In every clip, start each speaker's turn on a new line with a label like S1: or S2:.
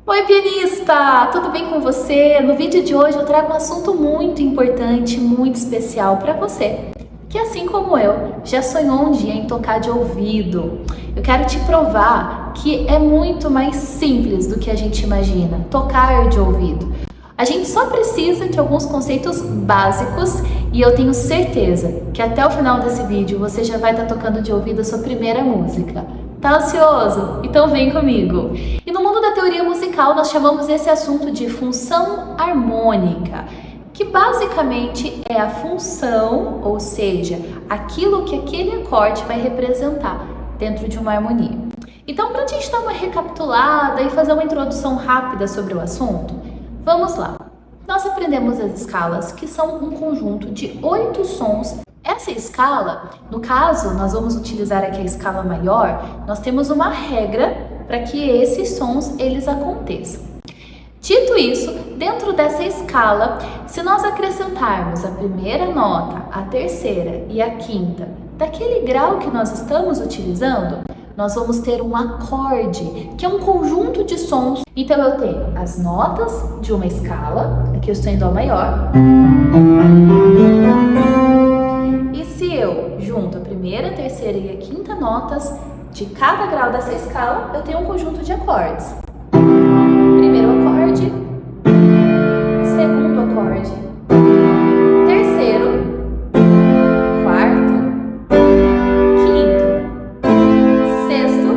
S1: Oi, pianista! Tudo bem com você? No vídeo de hoje eu trago um assunto muito importante, muito especial para você, que assim como eu, já sonhou um dia em tocar de ouvido. Eu quero te provar que é muito mais simples do que a gente imagina, tocar de ouvido. A gente só precisa de alguns conceitos básicos e eu tenho certeza que até o final desse vídeo você já vai estar tocando de ouvido a sua primeira música. Tá ansioso? Então vem comigo! E no mundo da teoria musical nós chamamos esse assunto de função harmônica, que basicamente é a função, ou seja, aquilo que aquele acorde vai representar dentro de uma harmonia. Então, para a gente dar uma recapitulada e fazer uma introdução rápida sobre o assunto, vamos lá! Nós aprendemos as escalas, que são um conjunto de 8 sons. Essa escala, no caso, nós vamos utilizar aqui a escala maior, nós temos uma regra para que esses sons eles aconteçam. Dito isso, dentro dessa escala, se nós acrescentarmos a primeira nota, a terceira e a quinta daquele grau que nós estamos utilizando, nós vamos ter um acorde, que é um conjunto de sons. Então eu tenho as notas de uma escala, aqui eu estou em Dó maior. E se eu junto a primeira, a terceira e a quinta notas de cada grau dessa escala, eu tenho um conjunto de acordes. Primeiro acorde, segundo acorde, terceiro, quarto, quinto, sexto,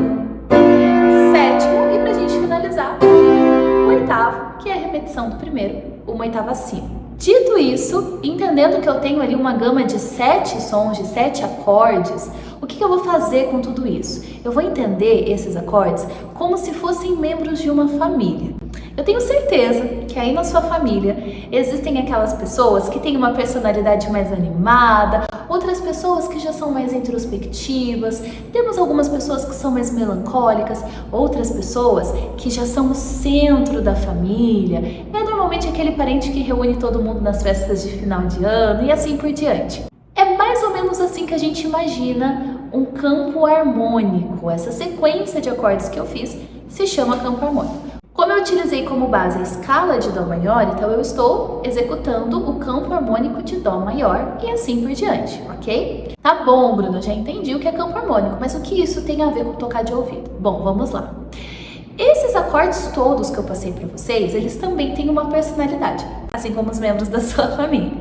S1: sétimo e pra gente finalizar, o oitavo, que é a repetição do primeiro, uma oitava acima. Dito isso, entendendo que eu tenho ali uma gama de 7 sons, de 7 acordes, o que eu vou fazer com tudo isso? Eu vou entender esses acordes como se fossem membros de uma família. Eu tenho certeza que aí na sua família existem aquelas pessoas que têm uma personalidade mais animada, outras pessoas que já são mais introspectivas, temos algumas pessoas que são mais melancólicas, outras pessoas que já são o centro da família. É normalmente aquele parente que reúne todo mundo nas festas de final de ano e assim por diante. É mais ou menos assim que a gente imagina um campo harmônico. Essa sequência de acordes que eu fiz se chama campo harmônico. Como eu utilizei como base a escala de Dó maior, então eu estou executando o campo harmônico de Dó maior e assim por diante, ok? Tá bom, Bruno, já entendi o que é campo harmônico, mas o que isso tem a ver com tocar de ouvido? Bom, vamos lá. Esses acordes todos que eu passei para vocês, eles também têm uma personalidade, assim como os membros da sua família.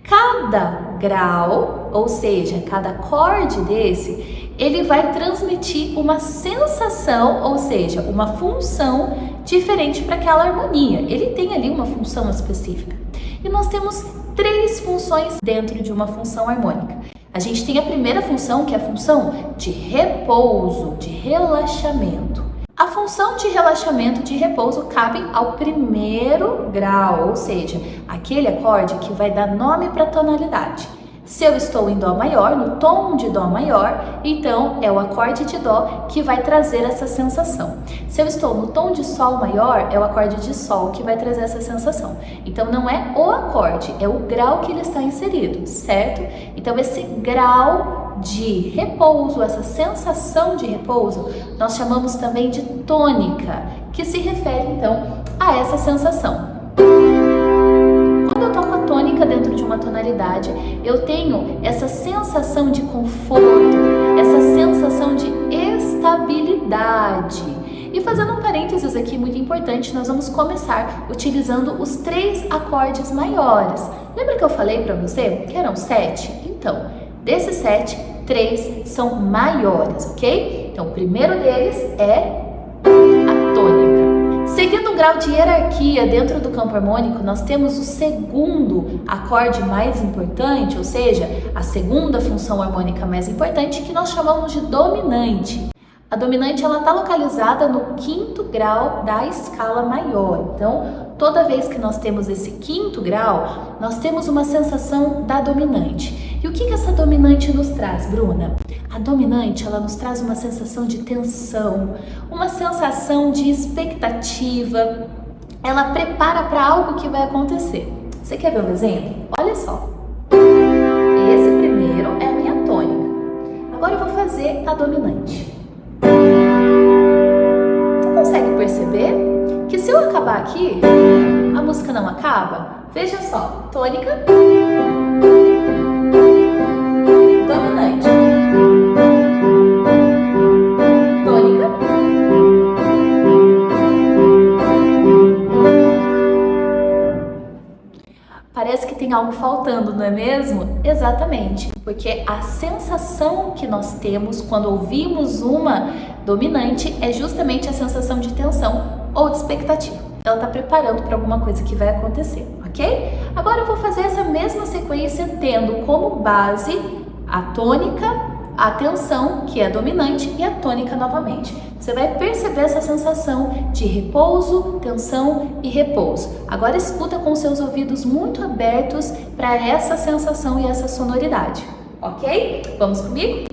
S1: Cada grau, ou seja, cada acorde desse, ele vai transmitir uma sensação, ou seja, uma função diferente para aquela harmonia. Ele tem ali uma função específica. E nós temos 3 funções dentro de uma função harmônica. A gente tem a primeira função, que é a função de repouso, de relaxamento. A função de relaxamento, de repouso, cabe ao primeiro grau, ou seja, aquele acorde que vai dar nome para a tonalidade. Se eu estou em Dó maior, no tom de Dó maior, então é o acorde de Dó que vai trazer essa sensação. Se eu estou no tom de Sol maior, é o acorde de Sol que vai trazer essa sensação. Então não é o acorde, é o grau que ele está inserido, certo? Então esse grau de repouso, essa sensação de repouso, nós chamamos também de tônica, que se refere então a essa sensação. Quando eu toco a tônica dentro de uma tonalidade, eu tenho essa sensação de conforto, essa sensação de estabilidade. E fazendo um parênteses aqui muito importante, nós vamos começar utilizando os 3 acordes maiores. Lembra que eu falei para você que eram 7? Então, desses 7, 3 são maiores, ok? Então, o primeiro deles é a tônica. Seguindo um grau de hierarquia dentro do campo harmônico, nós temos o segundo acorde mais importante, ou seja, a segunda função harmônica mais importante, que nós chamamos de dominante. A dominante ela está localizada no 5º grau da escala maior. Então, toda vez que nós temos esse 5º grau, nós temos uma sensação da dominante. E o que essa dominante nos traz, Bruna? A dominante ela nos traz uma sensação de tensão, uma sensação de expectativa. Ela prepara para algo que vai acontecer. Você quer ver um exemplo? Olha só. Esse primeiro é a minha tônica. Agora eu vou fazer a dominante. Tu consegue perceber que se eu acabar aqui, a música não acaba. Veja só, tônica, dominante, tônica, parece que tem algo faltando, não é mesmo? Exatamente, porque a sensação que nós temos quando ouvimos uma dominante é justamente a sensação de tensão ou de expectativa. Ela está preparando para alguma coisa que vai acontecer, ok? Agora eu vou fazer essa mesma sequência tendo como base a tônica, a tensão, que é a dominante, e a tônica novamente. Você vai perceber essa sensação de repouso, tensão e repouso. Agora escuta com seus ouvidos muito abertos para essa sensação e essa sonoridade, ok? Vamos comigo?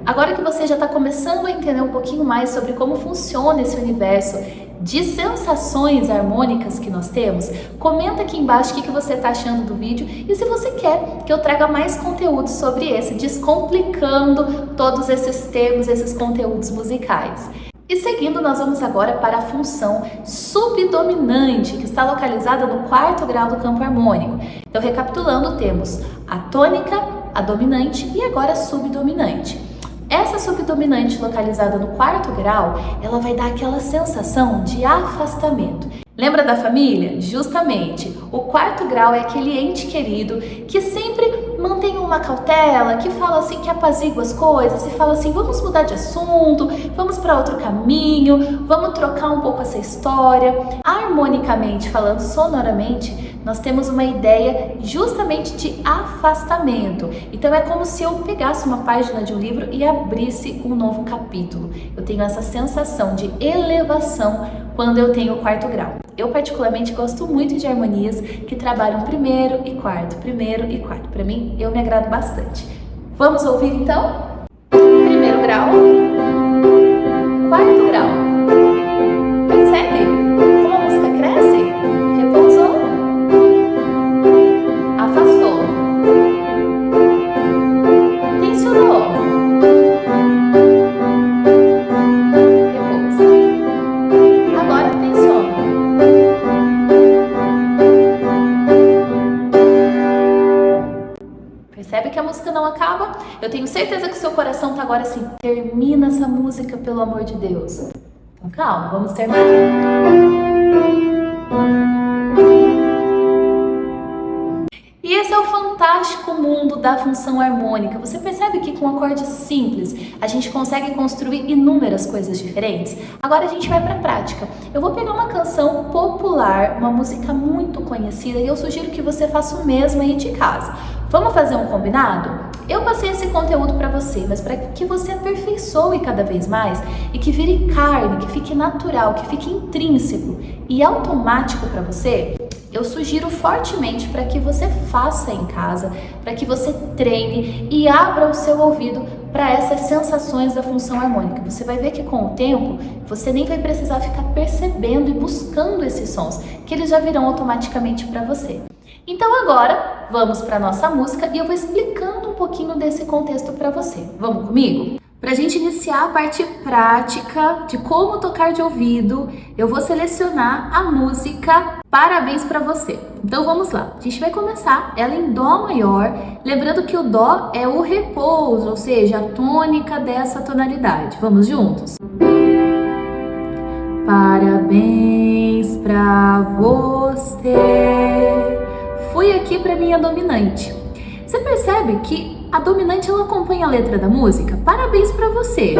S1: Agora que você já está começando a entender um pouquinho mais sobre como funciona esse universo de sensações harmônicas que nós temos, comenta aqui embaixo o que você está achando do vídeo e se você quer que eu traga mais conteúdo sobre esse, descomplicando todos esses termos, esses conteúdos musicais. E seguindo, nós vamos agora para a função subdominante, que está localizada no 4º grau do campo harmônico. Então, recapitulando, temos a tônica, a dominante e agora a subdominante. Essa subdominante localizada no 4º grau, ela vai dar aquela sensação de afastamento. Lembra da família? Justamente, o 4º grau é aquele ente querido que sempre mantém uma cautela, que fala assim, que apazigua as coisas e fala assim, vamos mudar de assunto, vamos para outro caminho, vamos trocar um pouco essa história. Harmonicamente falando, sonoramente, nós temos uma ideia justamente de afastamento. Então é como se eu pegasse uma página de um livro e abrisse um novo capítulo. Eu tenho essa sensação de elevação quando eu tenho o 4º grau. Eu particularmente gosto muito de harmonias que trabalham 1º e 4º, 1º e 4º. Para mim, eu me agrado bastante. Vamos ouvir então? 1º grau, 4º grau. Percebe como a música cresce? Repousou, afastou, tensionou, repousa. Agora tensiona. Percebe que a música não acaba? Eu tenho certeza que o seu coração tá agora assim, termina essa música, pelo amor de Deus. Então calma, vamos terminar. E esse é o fantástico mundo da função harmônica. Você percebe que com acordes simples a gente consegue construir inúmeras coisas diferentes? Agora a gente vai para a prática. Eu vou pegar uma canção popular, uma música muito conhecida, e eu sugiro que você faça o mesmo aí de casa. Vamos fazer um combinado? Eu passei esse conteúdo para você, mas para que você aperfeiçoe cada vez mais e que vire carne, que fique natural, que fique intrínseco e automático para você, eu sugiro fortemente para que você faça em casa, para que você treine e abra o seu ouvido para essas sensações da função harmônica. Você vai ver que com o tempo, você nem vai precisar ficar percebendo e buscando esses sons, que eles já virão automaticamente para você. Então agora, vamos para a nossa música e eu vou explicando um pouquinho desse contexto para você. Vamos comigo? Para a gente iniciar a parte prática de como tocar de ouvido, eu vou selecionar a música Parabéns para você. Então vamos lá. A gente vai começar ela em Dó maior, lembrando que o Dó é o repouso, ou seja, a tônica dessa tonalidade. Vamos juntos? Parabéns para você. Fui aqui para minha dominante. Você percebe que a dominante ela acompanha a letra da música? Parabéns para você.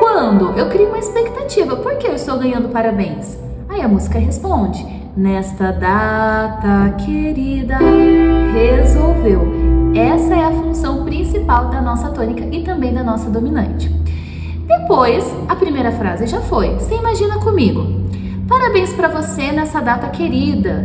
S1: Quando eu crio uma expectativa, por que eu estou ganhando parabéns? Aí a música responde: nesta data querida, resolveu. Essa é a função principal da nossa tônica e também da nossa dominante. Depois, a primeira frase já foi. Você imagina comigo. Parabéns para você nessa data querida.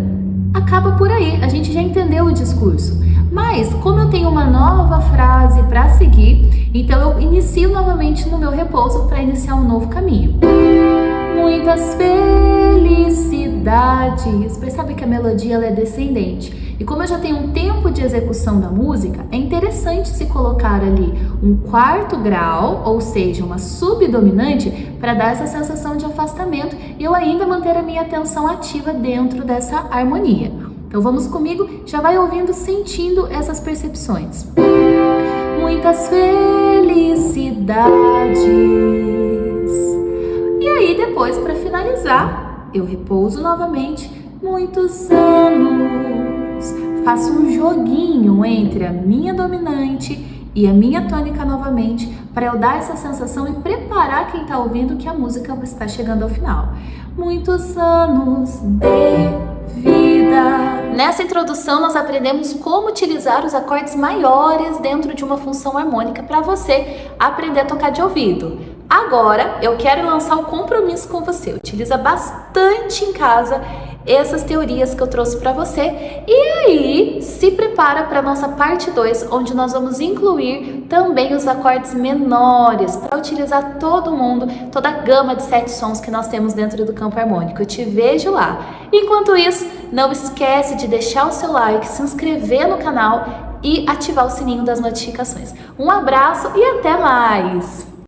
S1: Acaba por aí, a gente já entendeu o discurso. Mas, como eu tenho uma nova frase para seguir, então eu inicio novamente no meu repouso para iniciar um novo caminho. Muitas felicidades felicidades. Percebe que a melodia ela é descendente. E como eu já tenho um tempo de execução da música, é interessante se colocar ali um quarto grau, ou seja, uma subdominante, para dar essa sensação de afastamento e eu ainda manter a minha atenção ativa dentro dessa harmonia. Então vamos comigo, já vai ouvindo, sentindo essas percepções. Muitas felicidades. E aí depois, para finalizar, eu repouso novamente. Muitos anos. Faço um joguinho entre a minha dominante e a minha tônica novamente, para eu dar essa sensação e preparar quem está ouvindo que a música está chegando ao final. Muitos anos de vida. Nessa introdução, nós aprendemos como utilizar os acordes maiores dentro de uma função harmônica para você aprender a tocar de ouvido. Agora, eu quero lançar um compromisso com você. Utiliza bastante em casa essas teorias que eu trouxe para você. E aí, se prepara para a nossa parte 2, onde nós vamos incluir também os acordes menores, para utilizar todo mundo, toda a gama de 7 sons que nós temos dentro do campo harmônico. Eu te vejo lá. Enquanto isso, não esquece de deixar o seu like, se inscrever no canal e ativar o sininho das notificações. Um abraço e até mais!